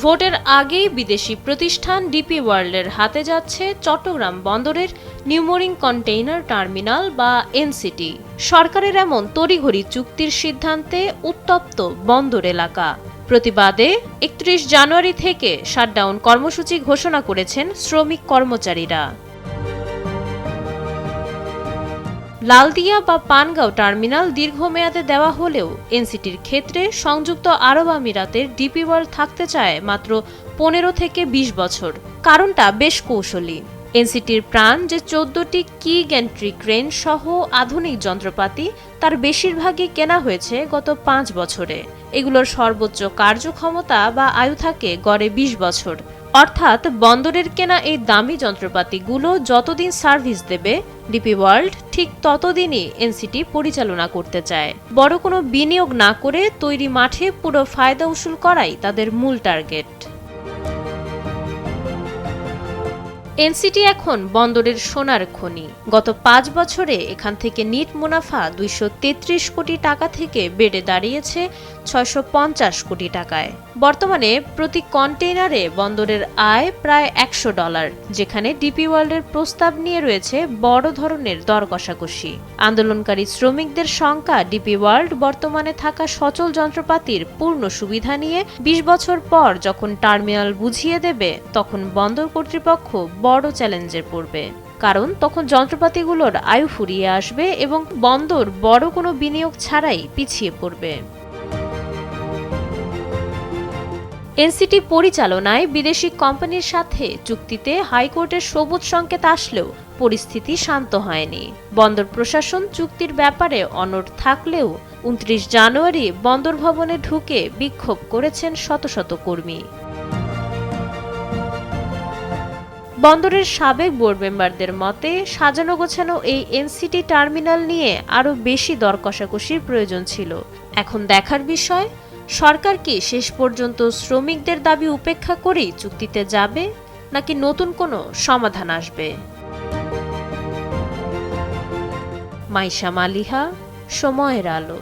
ভোটের আগেই বিদেশি প্রতিষ্ঠান ডিপি ওয়ার্ল্ডের হাতে যাচ্ছে চট্টগ্রাম বন্দরের নিউমোরিং কন্টেইনার টার্মিনাল বা এনসিটি। সরকারের এমন তড়িঘড়ি চুক্তির সিদ্ধান্তে উত্তপ্ত বন্দর এলাকা। প্রতিবাদে ৩১ জানুয়ারি থেকে শাটডাউন কর্মসূচি ঘোষণা করেছেন শ্রমিক কর্মচারীরা। লালদিয়া বা পানগাঁও টার্মিনাল দীর্ঘমেয়াদে দেওয়া হলেও এনসিটির ক্ষেত্রে সংযুক্ত আরব আমিরাতের ডিপি ওয়ার্ল্ড থাকতে চায় মাত্র ১৫ থেকে ২০ বছর। কারণটা বেশ কৌশলী। এনসিটির প্রাণ যে ১৪টি কি গ্যান্ট্রি ক্রেন সহ আধুনিক যন্ত্রপাতি, তার বেশিরভাগই কেনা হয়েছে গত ৫ বছরে। এগুলোর সর্বোচ্চ কার্যক্ষমতা বা আয়ু থাকে গড়ে ২০ বছর। অর্থাৎ বন্দরের কেনা এই দামি যন্ত্রপাতিগুলো যতদিন সার্ভিস দেবে, ডিপি ওয়ার্ল্ড ঠিক ততদিনই এনসিটি পরিচালনা করতে চায়। বড় কোনো বিনিয়োগ না করে তৈরি মাঠে পুরো ফায়দা উসুল করাই তাদের মূল টার্গেট। এনসিটি এখন বন্দরের সোনার খনি। গত ৫ বছরে এখান থেকে নিট মুনাফা ২৩৩ কোটি টাকা থেকে বেড়ে দাঁড়িয়েছে ৬৫০ কোটি টাকায়। বর্তমানে প্রতি কন্টেইনারে বন্দরের আয় প্রায় $১০০, যেখানে ডিপি ওয়ার্ল্ডের প্রস্তাব নিয়ে রয়েছে বড় ধরনের দর কষাকষি। আন্দোলনকারী শ্রমিকদের শঙ্কা, ডিপি ওয়ার্ল্ড বর্তমানে থাকা সচল যন্ত্রপাতির পূর্ণ সুবিধা নিয়ে ২০ বছর পর যখন টার্মিনাল বুঝিয়ে দেবে, তখন বন্দর কর্তৃপক্ষ বড় চ্যালেঞ্জে পড়বে। কারণ তখন যন্ত্রপাতিগুলোর আয়ু ফুরিয়ে আসবে এবং বন্দর বড় কোনো বিনিয়োগ ছাড়াই পিছিয়ে পড়বে। এনসিটি পরিচালনায় বিদেশি কোম্পানির সাথে চুক্তিতে হাইকোর্টের সবুজ সংকেত আসলেও পরিস্থিতি শান্ত হয়নি। বন্দর প্রশাসন চুক্তির ব্যাপারে অনড় থাকলেও ২৯ জানুয়ারি বন্দর ভবনে ঢুকে বিক্ষোভ করেছেন শত শত কর্মী। বন্দরের সাবেক বোর্ড মেম্বারদের মতে, সাজানো গোছানো এই এনসিটি টার্মিনাল নিয়ে আরও বেশি দর কষাকষির প্রয়োজন ছিল। এখন দেখার বিষয়, সরকার কি শেষ পর্যন্ত শ্রমিকদের দাবি উপেক্ষা করেই চুক্তিতে যাবে, নাকি নতুন কোনো সমাধান আসবে। মাইশা মালিহা, সময়ের আলো।